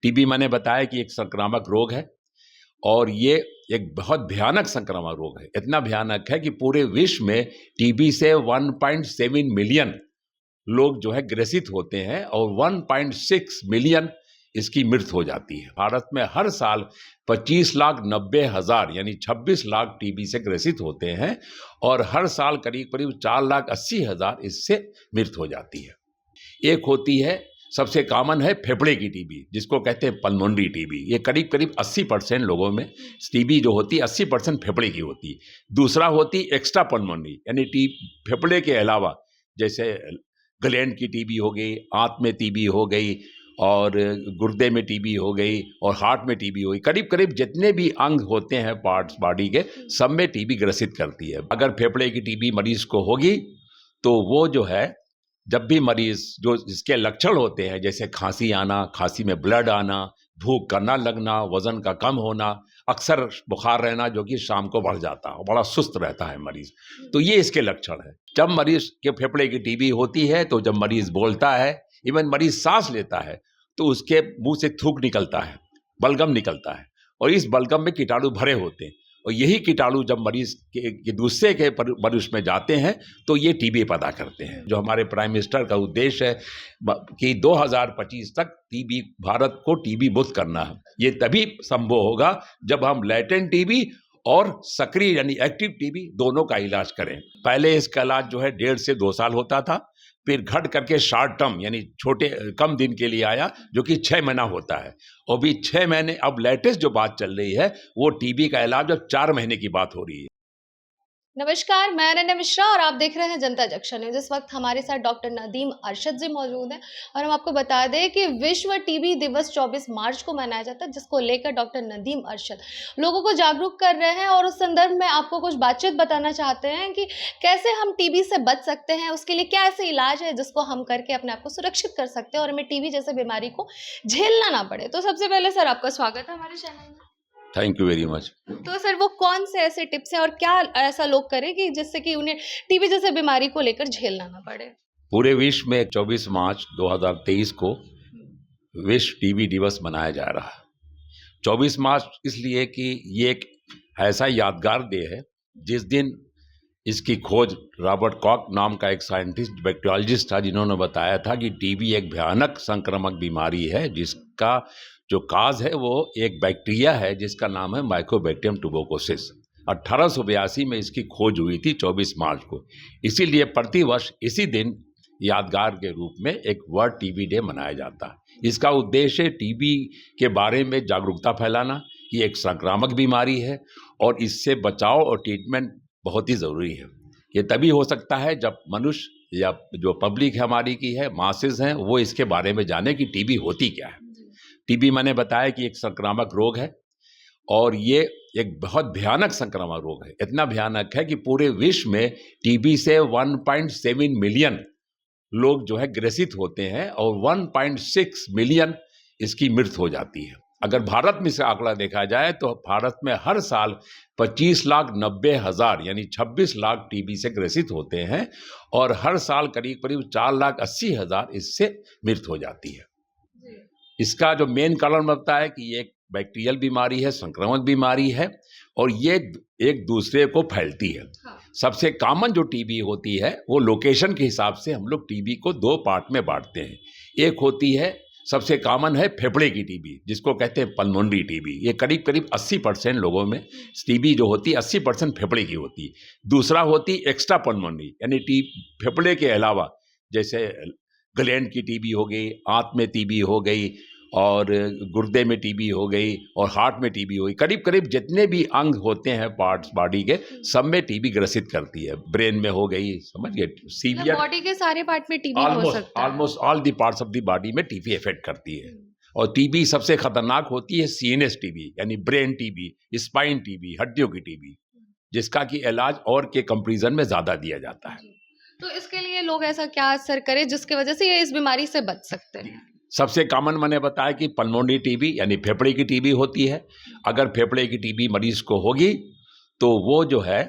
TB मैंने बताया कि एक संक्रामक रोग है और ये एक बहुत भयानक संक्रामक रोग है। इतना भयानक है कि पूरे विश्व में टीबी से 1.7 मिलियन लोग जो है ग्रसित होते हैं और 1.6 मिलियन इसकी मृत्यु हो जाती है। भारत में हर साल 25,90,000 यानी 26 लाख टीबी से ग्रसित होते हैं और हर साल करीब करीब 4,80,000 इससे मृत्यु हो जाती है। एक होती है, सबसे कॉमन है फेफड़े की टीबी, जिसको कहते हैं पल्मोनरी टीबी। ये करीब करीब 80% लोगों में टीबी जो होती है 80% फेफड़े की होती है। दूसरा होती एक्स्ट्रा पल्मोनरी यानी फेफड़े के अलावा, जैसे ग्लैंड की टीबी हो गई, आंत में टीबी हो गई और गुर्दे में टीबी हो गई और हार्ट में टीबी हो गई। करीब करीब जितने भी अंग होते हैं पार्ट्स बॉडी के, सब में टीबी ग्रसित करती है। अगर फेफड़े की टीबी मरीज को होगी तो वो जो है, जब भी मरीज जो इसके लक्षण होते हैं जैसे खांसी आना, खांसी में ब्लड आना, भूख का न लगना, वजन का कम होना, अक्सर बुखार रहना जो कि शाम को बढ़ जाता है, बड़ा सुस्त रहता है मरीज, तो ये इसके लक्षण है। जब मरीज के फेफड़े की टीबी होती है तो जब मरीज बोलता है, इवन मरीज सांस लेता है, तो उसके मुंह से थूक निकलता है, बलगम निकलता है और इस बलगम में कीटाणु भरे होते हैं और यही कीटाणु जब मरीज के दूसरे के मनुष्य में जाते हैं तो ये टीबी पैदा करते हैं। जो हमारे प्राइम मिनिस्टर का उद्देश्य है कि 2025 तक टीबी, भारत को टीबी मुक्त करना है, ये तभी संभव होगा जब हम लैटेंट टीबी और सक्रिय यानी एक्टिव टीबी दोनों का इलाज करें। पहले इसका इलाज जो है 1.5 से 2 साल होता था, फिर घट करके शॉर्ट टर्म यानी छोटे कम दिन के लिए आया जो कि 6 महीना होता है और भी 6 महीने। अब लेटेस्ट जो बात चल रही है वो टीबी का इलाज अब 4 महीने की बात हो रही है। नमस्कार, मैं अनन्या मिश्रा और आप देख रहे हैं जनता जंक्शन न्यूज़। इस वक्त हमारे साथ डॉक्टर नदीम अरशद जी मौजूद हैं और हम आपको बता दें कि विश्व टीबी दिवस 24 मार्च को मनाया जाता है, जिसको लेकर डॉक्टर नदीम अरशद लोगों को जागरूक कर रहे हैं और उस संदर्भ में आपको कुछ बातचीत बताना चाहते हैं कि कैसे हम टीबी से बच सकते हैं, उसके लिए क्या ऐसे इलाज है जिसको हम करके अपने आप को सुरक्षित कर सकते हैं और हमें टीबी जैसे बीमारी को झेलना ना पड़े। तो सबसे पहले सर आपका स्वागत है हमारे चैनल में। Thank you very much. तो सर वो कौन से ऐसे टिप्स हैं और क्या ऐसा लोग करें कि जिससे कि उन्हें टीबी जैसे बीमारी को लेकर झेलना ना पड़े? पूरे विश्व में 24 मार्च 2023 को विश्व टीबी दिवस मनाया जा रहा है। 24 मार्च इसलिए कि ये एक ऐसा यादगार डे है जिस दिन इसकी खोज रॉबर्ट कॉक नाम का एक साइंटिस्ट, बैक्टीरियोलॉजिस्ट था, जिन्होंने बताया था कि टीबी एक भयानक संक्रामक बीमारी है जिसका जो काज है वो एक बैक्टीरिया है जिसका नाम है माइकोबैक्टीरियम ट्यूबरकुलोसिस। 1882 में इसकी खोज हुई थी 24 मार्च को। इसीलिए प्रतिवर्ष इसी दिन यादगार के रूप में एक वर्ल्ड टीबी डे मनाया जाता है। इसका उद्देश्य टीबी के बारे में जागरूकता फैलाना कि एक संक्रामक बीमारी है और इससे बचाव और ट्रीटमेंट बहुत ही ज़रूरी है। ये तभी हो सकता है जब मनुष्य या जो पब्लिक है हमारी की है, मासेस हैं, वो इसके बारे में जाने कि टीबी होती क्या है। टीबी मैंने बताया कि एक संक्रामक रोग है और ये एक बहुत भयानक संक्रामक रोग है। इतना भयानक है कि पूरे विश्व में टीबी से 1.7 मिलियन लोग जो है ग्रसित होते हैं और 1.6 मिलियन इसकी मृत्यु हो जाती है। अगर भारत में से आंकड़ा देखा जाए तो भारत में हर साल 25,90,000 यानी 26 लाख टीबी से ग्रसित होते हैं और हर साल करीब करीब 4,80,000 इससे मृत्यु हो जाती है। इसका जो मेन कारण बनता है कि ये एक बैक्टीरियल बीमारी है, संक्रामक बीमारी है और ये एक दूसरे को फैलती है। सबसे कॉमन जो टीबी होती है वो लोकेशन के हिसाब से हम लोग टीबी को 2 पार्ट में बांटते हैं। एक होती है, सबसे कॉमन है फेफड़े की टीबी, जिसको कहते हैं पल्मोनरी टीबी। ये करीब करीब 80% लोगों में टीबी जो होती है 80% फेफड़े की होती है। दूसरा होती एक्स्ट्रा पल्मोनरी यानी फेफड़े के अलावा, जैसे ग्लैंड की टीबी हो गई, आंत में टीबी हो गई और गुर्दे में टीबी हो गई और हार्ट में टीबी हो गई। करीब करीब जितने भी अंग होते हैं पार्ट्स बॉडी के, सब में टीबी ग्रसित करती है। ब्रेन में हो गई, समझ गए, सीवियर बॉडी के सारे पार्ट में टीबी हो सकता है। Almost all the parts of the body में टीबी इफेक्ट करती है। और टीबी सबसे खतरनाक होती है सीएनएस टीबी यानी ब्रेन टीबी, स्पाइन टीबी, हड्डियों की टीबी, जिसका कि इलाज और के कंपैरिजन में ज्यादा दिया जाता है। तो इसके लिए लोग ऐसा क्या असर करें जिसकी वजह से ये इस बीमारी से बच सकते हैं? सबसे कॉमन मैंने बताया कि पल्मोनरी टीबी यानी फेफड़े की टीबी होती है। अगर फेफड़े की टीबी मरीज को होगी तो वो जो है,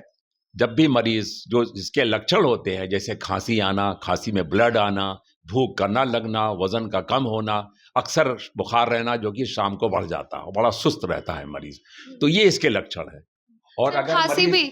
जब भी मरीज जो इसके लक्षण होते हैं जैसे खांसी आना, खांसी में ब्लड आना, भूख का न लगना, वजन का कम होना, अक्सर बुखार रहना जो कि शाम को बढ़ जाता है, बड़ा सुस्त रहता है मरीज। तो ये इसके लक्षण है। और सर, अगर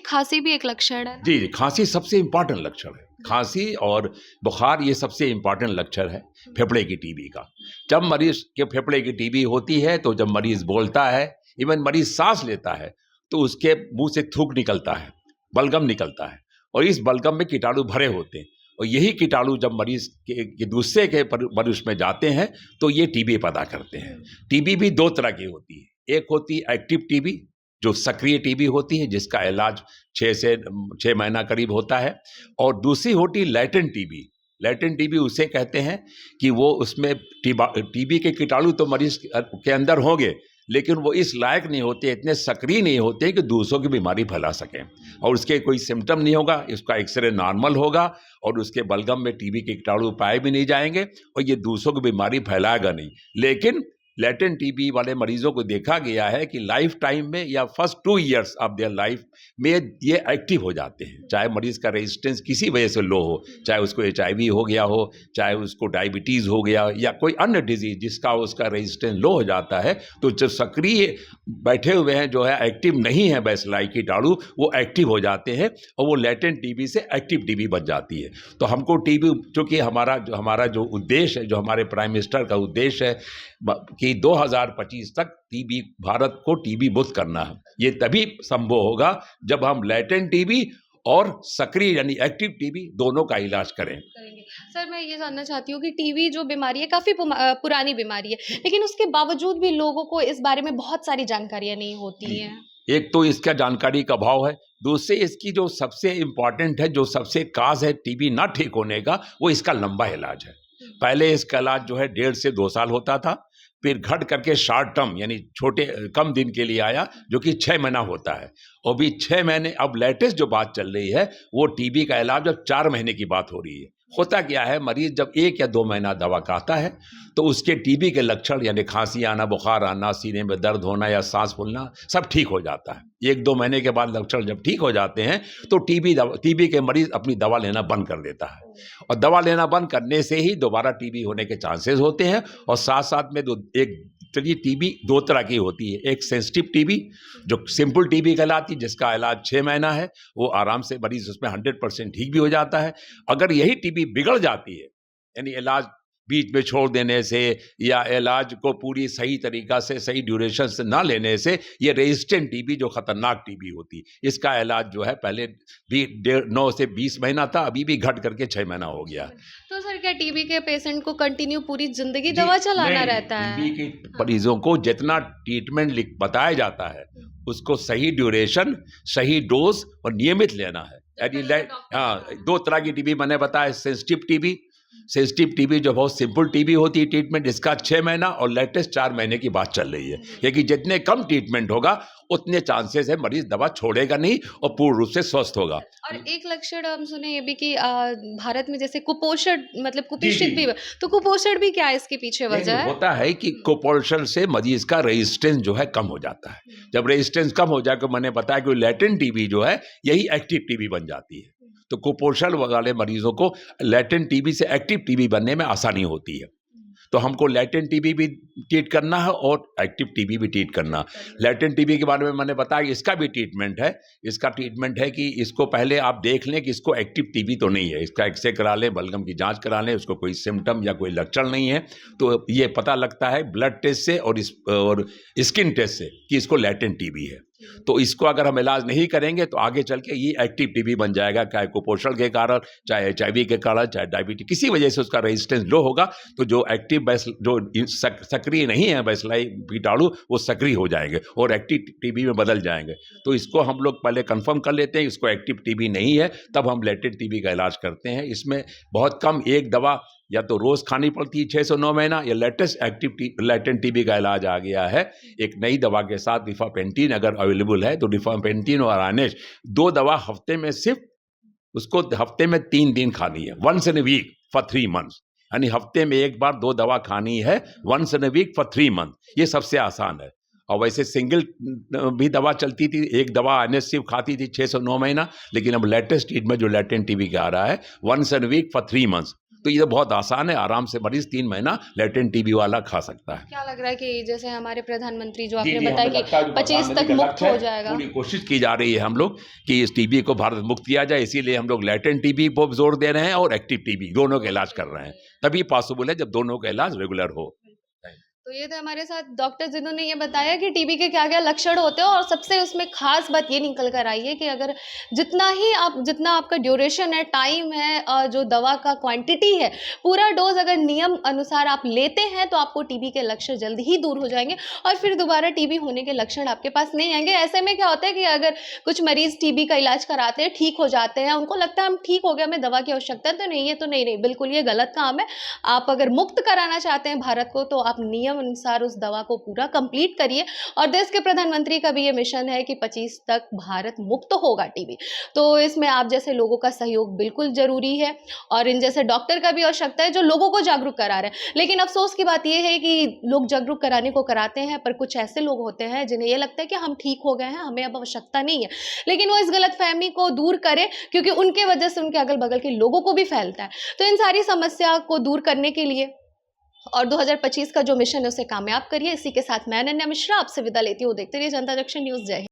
खांसी भी एक लक्षण है ना? जी, खांसी सबसे इम्पॉर्टेंट लक्षण है। खांसी और बुखार ये सबसे इम्पॉर्टेंट लक्षण है फेफड़े की टीबी का। जब मरीज के फेफड़े की टीबी होती है तो जब मरीज बोलता है, इवन मरीज सांस लेता है, तो उसके मुंह से थूक निकलता है, बलगम निकलता है, और इस बलगम में कीटाणु भरे होते हैं, और यही कीटाणु जब मरीज के दूसरे के मनुष्य में जाते हैं तो ये टीबी पैदा करते हैं। टीबी भी दो तरह की होती है। एक होती है एक्टिव टीबी, जो सक्रिय टीबी होती है, जिसका इलाज 6 महीना करीब होता है, और दूसरी होती लैटेंट टीबी। लैटेंट टीबी उसे कहते हैं कि वो उसमें टीबी के कीटाणु तो मरीज के अंदर होंगे, लेकिन वो इस लायक नहीं होते, इतने सक्रिय नहीं होते कि दूसरों की बीमारी फैला सकें, और उसके कोई सिम्टम नहीं होगा, इसका एक्सरे नॉर्मल होगा, और उसके बलगम में टीबी के कीटाणु पाए भी नहीं जाएंगे, और ये दूसरों की बीमारी फैलाएगा नहीं। लेकिन लैटेंट टीबी वाले मरीजों को देखा गया है कि लाइफ टाइम में या first 2 years of their life में ये एक्टिव हो जाते हैं, चाहे मरीज का रेजिस्टेंस किसी वजह से लो हो, चाहे उसको HIV हो गया हो, चाहे उसको डायबिटीज़ हो गया, या कोई अन्य डिजीज जिसका उसका रेजिस्टेंस लो हो जाता है, तो जो सक्रिय बैठे हुए हैं, जो है एक्टिव नहीं है बैसिलाई कीटाणु, वो एक्टिव हो जाते हैं, और वो लैटेंट टीबी से एक्टिव टीबी बन जाती है। तो हमको टीबी, चूँकि हमारा जो उद्देश्य है, जो हमारे प्राइम मिनिस्टर का उद्देश्य है कि 2025 तक टीबी, भारत को टीबी मुक्त करना है, ये तभी संभव होगा जब हम लैटेंट टीबी और सक्रिय यानी एक्टिव टीबी दोनों का इलाज करें। सर, मैं ये जानना चाहती हूँ कि टीबी जो बीमारी है काफ़ी पुरानी बीमारी है, लेकिन उसके बावजूद भी लोगों को इस बारे में बहुत सारी जानकारियाँ नहीं होती हैं। एक तो इसका जानकारी का अभाव है, दूसरे इसकी जो सबसे इम्पॉर्टेंट है, जो सबसे काज है टीबी ना ठीक होने का, वो इसका लंबा इलाज है। पहले इसका इलाज जो है 1.5 से 2 साल होता था, फिर घट करके शॉर्ट टर्म यानी छोटे कम दिन के लिए आया, जो कि 6 महीना होता है, और भी 6 महीने। अब लेटेस्ट जो बात चल रही है वो टीबी का इलाज अब 4 महीने की बात हो रही है। होता क्या है, मरीज जब 1 या 2 महीना दवा खाता है तो उसके टीबी के लक्षण यानी खांसी आना, बुखार आना, सीने में दर्द होना या सांस फूलना सब ठीक हो जाता है। 1-2 महीने के बाद लक्षण जब ठीक हो जाते हैं तो टीबी के मरीज अपनी दवा लेना बंद कर देता है, और दवा लेना बंद करने से ही दोबारा टीबी होने के चांसेस होते हैं। और साथ साथ में चलिए टीबी 2 तरह की होती है, एक सेंसिटिव टीबी जो सिंपल टीबी कहलाती है, जिसका इलाज 6 महीना है, वो आराम से मरीज उसमें 100% ठीक भी हो जाता है। अगर यही टीबी बिगड़ जाती है, यानी इलाज बीच में छोड़ देने से या इलाज को पूरी सही तरीका से सही ड्यूरेशन से ना लेने से, ये रेजिस्टेंट टीबी जो खतरनाक टीबी होती, इसका इलाज जो है पहले भी 9 से 20 महीना था, अभी भी घट करके 6 महीना हो गया है। तो सर, क्या टीबी के पेशेंट को कंटिन्यू पूरी जिंदगी दवा चलाना रहता है? टीबी के मरीजों को जितना ट्रीटमेंट बताया जाता है उसको सही ड्यूरेशन, सही डोज और नियमित लेना है। हाँ, 2 तरह की टीबी मैंने बताया, सेंसिटिव टीबी जो बहुत सिंपल टीबी होती है, ट्रीटमेंट इसका 6 महीना और लेटेस्ट 4 महीने की बात चल रही है, क्योंकि जितने कम ट्रीटमेंट होगा उतने चांसेस है मरीज दवा छोड़ेगा नहीं और पूर्ण रूप से स्वस्थ होगा। और एक लक्षण हम सुने ये भी कि भारत में जैसे कुपोषण, मतलब कुपोषित भी, तो कुपोषण भी क्या है, इसके पीछे वजह है? होता है कि कुपोषण से मरीज का रेजिस्टेंस जो है कम हो जाता है। जब रेजिस्टेंस कम हो जाए, मैंने बताया कि लैटेंट टीबी जो है यही एक्टिव टीबी बन जाती है। तो कुपोषण वाले मरीजों को लैटेंट टीबी से एक्टिव टीबी बनने में आसानी होती है। तो हमको लैटेंट टीबी भी ट्रीट करना है और एक्टिव टीबी भी ट्रीट करना। लैटेंट टीबी के बारे में मैंने बताया कि इसका भी ट्रीटमेंट है। इसका ट्रीटमेंट है कि इसको पहले आप देख लें कि इसको एक्टिव टीबी तो नहीं है, इसका एक्सरे करा लें, बलगम की जांच करा लें, उसको कोई सिम्टम या कोई लक्षण नहीं है, तो ये पता लगता है ब्लड टेस्ट से और स्किन टेस्ट से कि इसको लैटेंट टीबी है। तो इसको अगर हम इलाज नहीं करेंगे तो आगे चल के ये एक्टिव टीबी बन जाएगा, चाहे कुपोषण के कारण, चाहे HIV के कारण, चाहे डायबिटीज, किसी वजह से उसका रेजिस्टेंस लो होगा तो जो एक्टिव जो सक्रिय नहीं है बैसिलाई कीटाणु, वो सक्रिय हो जाएंगे और एक्टिव टीबी में बदल जाएंगे। तो इसको हम लोग पहले कंफर्म कर लेते हैं इसको एक्टिव टीबी नहीं है, तब हम लैटेंट टीबी का इलाज करते हैं। इसमें बहुत कम एक दवा या तो रोज खानी पड़ती है 6 से 9 महीना, या लेटेस्ट लैटेंट टीबी का इलाज आ गया है एक नई दवा के साथ, रिफापेंटिन अगर अवेलेबल है तो रिफापेंटिन और आनेश 2 दवा हफ्ते में, सिर्फ उसको हफ्ते में 3 दिन खानी है, once in a week for 3 months, यानी हफ्ते में एक बार 2 दवा खानी है once in a week for 3 month. ये सबसे आसान है। और वैसे सिंगल भी दवा चलती थी, एक दवा आनेश सिर्फ खाती थी 6 से 9 महीना, लेकिन अब लेटेस्ट ट्रीटमेंट जो लैटेंट टीबी का आ रहा है once in a week for 3 months. तो तो ये बहुत आसान है, आराम से मरीज 3 महीना लेटेंट टीबी वाला खा सकता है। क्या लग रहा है कि जैसे हमारे प्रधानमंत्री जो जी, आपने जी, बताया हमें कि लगता है जो 25 प्रधानमंत्री तक का मुक्त लक्ष्य हो है, जाएगा। पूरी कोशिश की जा रही है हम लोग कि इस टीबी को भारत मुक्त किया जाए, इसीलिए हम लोग लेटेंट टीबी पर जोर दे रहे हैं और एक्टिव टीबी दोनों का इलाज कर रहे हैं। तभी पॉसिबल है जब दोनों का इलाज रेगुलर हो। तो ये थे हमारे साथ डॉक्टर जिन्होंने ये बताया कि टीबी के क्या-क्या लक्षण होते हैं और सबसे उसमें खास बात ये निकल कर आई है कि अगर जितना आपका ड्यूरेशन है, टाइम है, जो दवा का क्वांटिटी है, पूरा डोज अगर नियम अनुसार आप लेते हैं तो आपको टीबी के लक्षण जल्द ही दूर हो जाएंगे और फिर दोबारा टीबी होने के लक्षण आपके पास नहीं आएंगे। ऐसे में क्या होता है कि अगर कुछ मरीज टीबी का इलाज कराते हैं, ठीक हो जाते हैं, उनको लगता है हम ठीक हो गए, हमें दवा की आवश्यकता है, तो नहीं, ये तो नहीं, बिल्कुल ये गलत काम है। आप अगर मुक्त कराना चाहते हैं भारत को तो आप नियम अनुसार उस दवा को पूरा कंप्लीट करिए और देश के प्रधानमंत्री का भी ये मिशन है कि 25 तक भारत मुक्त होगा टीबी। तो इसमें आप जैसे लोगों का सहयोग बिल्कुल जरूरी है और इन जैसे डॉक्टर का भी आवश्यकता है जो लोगों को जागरूक करा रहे हैं। लेकिन अफसोस की बात यह है कि लोग जागरूक कराने को कराते हैं पर कुछ ऐसे लोग होते हैं जिन्हें ये लगता है कि हम ठीक हो गए हैं, हमें अब आवश्यकता नहीं है, लेकिन वो इस गलतफहमी को दूर करें क्योंकि उनके वजह से उनके अगल बगल के लोगों को भी फैलता है। तो इन सारी समस्या को दूर करने के लिए और 2025 का जो मिशन है उसे कामयाब करिए। इसी के साथ मैं अनन्या मिश्रा आपसे विदा लेती हूँ। देखते रहिए जनता जंक्शन न्यूज़। जय हिंद।